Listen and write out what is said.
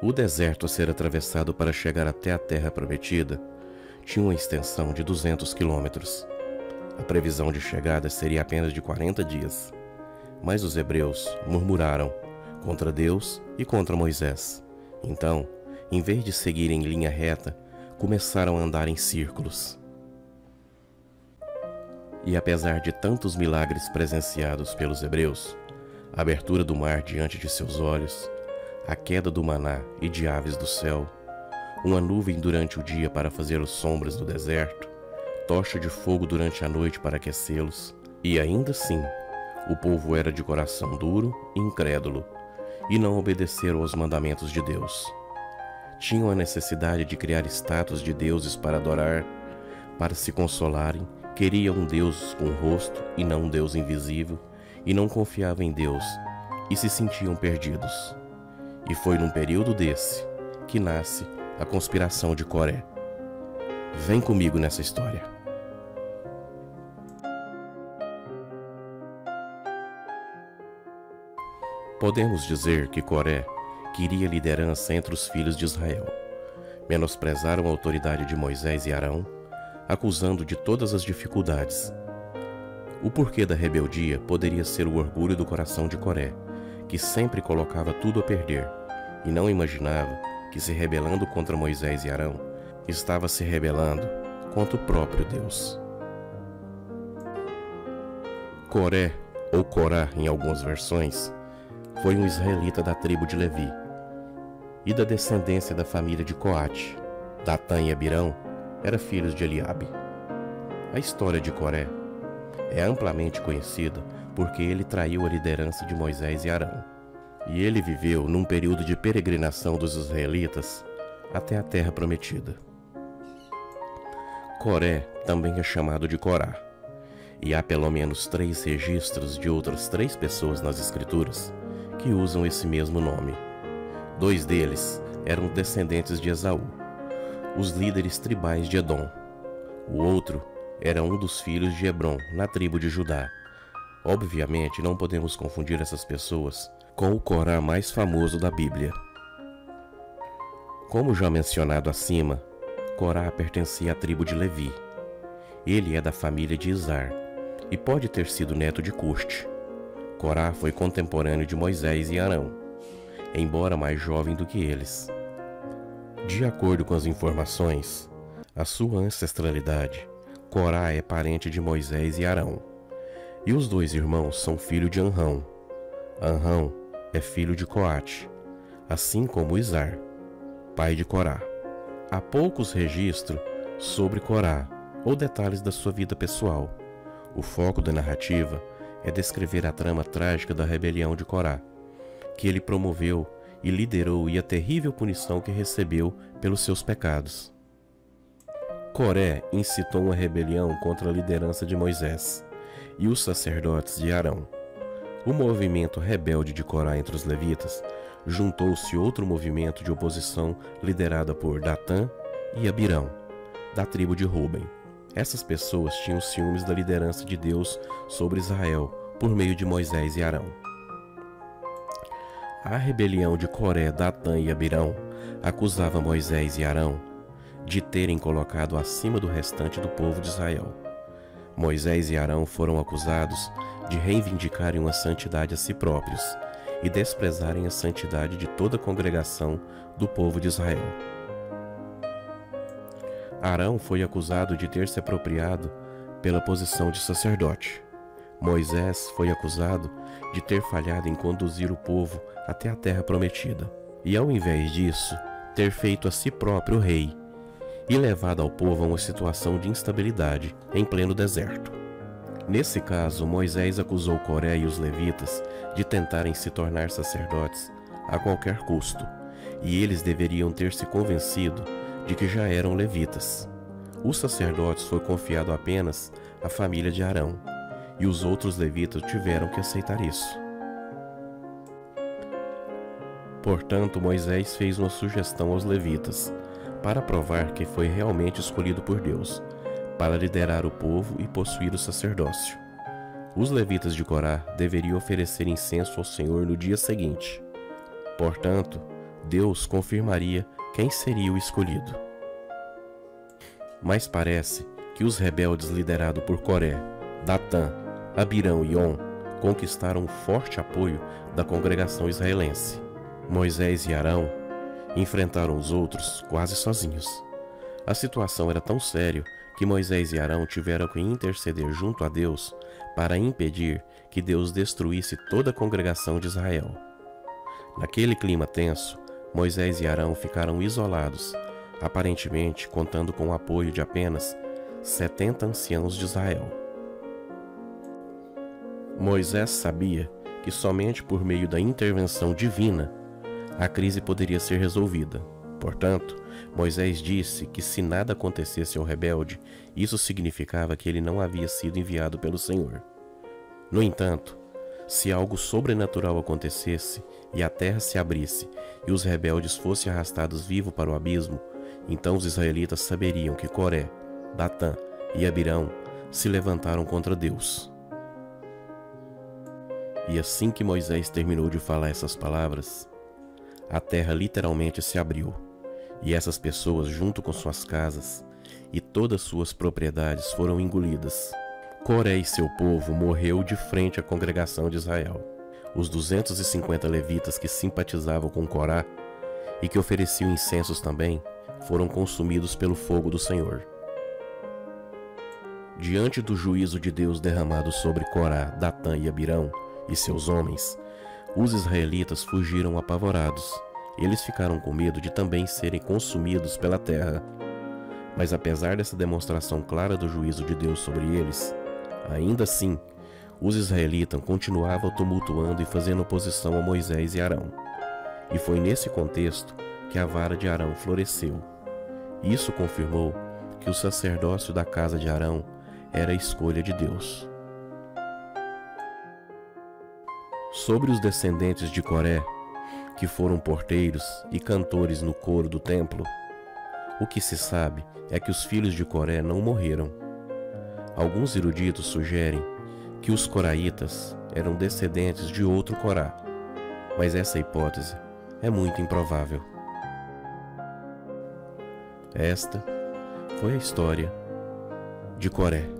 O deserto a ser atravessado para chegar até a terra prometida tinha uma extensão de 200 quilômetros. A previsão de chegada seria apenas de 40 dias. Mas os hebreus murmuraram contra Deus e contra Moisés. Então, em vez de seguir em linha reta, começaram a andar em círculos. E apesar de tantos milagres presenciados pelos hebreus, a abertura do mar diante de seus olhos, a queda do maná e de aves do céu, uma nuvem durante o dia para fazer as sombras do deserto, tocha de fogo durante a noite para aquecê-los, e ainda assim, o povo era de coração duro e incrédulo, e não obedeceram aos mandamentos de Deus. Tinham a necessidade de criar estátuas de deuses para adorar, para se consolarem, queriam um Deus com rosto e não um Deus invisível, e não confiavam em Deus, e se sentiam perdidos. E foi num período desse que nasce a conspiração de Coré. Vem comigo nessa história. Podemos dizer que Coré queria liderança entre os filhos de Israel. Menosprezaram a autoridade de Moisés e Arão, acusando de todas as dificuldades. O porquê da rebeldia poderia ser o orgulho do coração de Coré, que sempre colocava tudo a perder, e não imaginava que, se rebelando contra Moisés e Arão, estava se rebelando contra o próprio Deus. Coré, ou Corá em algumas versões, foi um israelita da tribo de Levi e da descendência da família de Coate. Datã e Abirão eram filhos de Eliabe. A história de Coré é amplamente conhecida porque ele traiu a liderança de Moisés e Arão, e ele viveu num período de peregrinação dos israelitas até a terra prometida. Coré também é chamado de Corá, e há pelo menos 3 registros de outras 3 pessoas nas escrituras que usam esse mesmo nome. 2 deles eram descendentes de Esaú, os líderes tribais de Edom. O outro era um dos filhos de Hebron, na tribo de Judá. Obviamente, não podemos confundir essas pessoas com o Corá mais famoso da Bíblia. Como já mencionado acima, Corá pertencia à tribo de Levi. Ele é da família de Izar e pode ter sido neto de Custe. Corá foi contemporâneo de Moisés e Arão, embora mais jovem do que eles. De acordo com as informações, a sua ancestralidade, Corá é parente de Moisés e Arão, e os 2 irmãos são filhos de Anrão. Anrão é filho de Coate, assim como Izar, pai de Corá. Há poucos registros sobre Corá ou detalhes da sua vida pessoal. O foco da narrativa é descrever a trama trágica da rebelião de Corá, que ele promoveu e liderou, e a terrível punição que recebeu pelos seus pecados. Coré incitou uma rebelião contra a liderança de Moisés e os sacerdotes de Arão. O movimento rebelde de Corá entre os levitas juntou-se outro movimento de oposição liderada por Datã e Abirão, da tribo de Ruben. Essas pessoas tinham ciúmes da liderança de Deus sobre Israel por meio de Moisés e Arão. A rebelião de Coré, Datã e Abirão acusava Moisés e Arão de terem colocado acima do restante do povo de Israel. Moisés e Arão foram acusados de reivindicarem uma santidade a si próprios e desprezarem a santidade de toda a congregação do povo de Israel. Arão foi acusado de ter se apropriado pela posição de sacerdote. Moisés foi acusado de ter falhado em conduzir o povo até a terra prometida, e ao invés disso, ter feito a si próprio rei e levado ao povo a uma situação de instabilidade em pleno deserto. Nesse caso, Moisés acusou Coré e os levitas de tentarem se tornar sacerdotes a qualquer custo, e eles deveriam ter se convencido de que já eram levitas. Os sacerdotes foi confiado apenas à família de Arão, e os outros levitas tiveram que aceitar isso. Portanto, Moisés fez uma sugestão aos levitas, para provar que foi realmente escolhido por Deus, para liderar o povo e possuir o sacerdócio. Os levitas de Corá deveriam oferecer incenso ao Senhor no dia seguinte. Portanto, Deus confirmaria quem seria o escolhido. Mas parece que os rebeldes liderados por Coré, Datã, Abirão e On conquistaram um forte apoio da congregação israelense. Moisés e Arão enfrentaram os outros quase sozinhos. A situação era tão séria que Moisés e Arão tiveram que interceder junto a Deus para impedir que Deus destruísse toda a congregação de Israel. Naquele clima tenso, Moisés e Arão ficaram isolados, aparentemente contando com o apoio de apenas 70 anciãos de Israel. Moisés sabia que somente por meio da intervenção divina a crise poderia ser resolvida. Portanto, Moisés disse que se nada acontecesse ao rebelde, isso significava que ele não havia sido enviado pelo Senhor. No entanto, se algo sobrenatural acontecesse e a terra se abrisse e os rebeldes fossem arrastados vivos para o abismo, então os israelitas saberiam que Coré, Datã e Abirão se levantaram contra Deus. E assim que Moisés terminou de falar essas palavras, a terra literalmente se abriu, e essas pessoas, junto com suas casas e todas suas propriedades, foram engolidas. Coré e seu povo morreu de frente à congregação de Israel. Os 250 levitas que simpatizavam com Corá e que ofereciam incensos também, foram consumidos pelo fogo do Senhor. Diante do juízo de Deus derramado sobre Corá, Datã e Abirão e seus homens, os israelitas fugiram apavorados. Eles ficaram com medo de também serem consumidos pela terra. Mas apesar dessa demonstração clara do juízo de Deus sobre eles, ainda assim, os israelitas continuavam tumultuando e fazendo oposição a Moisés e Arão. E foi nesse contexto que a vara de Arão floresceu. Isso confirmou que o sacerdócio da casa de Arão era a escolha de Deus. Sobre os descendentes de Coré, que foram porteiros e cantores no coro do templo, o que se sabe é que os filhos de Coré não morreram. Alguns eruditos sugerem que os coraitas eram descendentes de outro Corá, mas essa hipótese é muito improvável. Esta foi a história de Coré.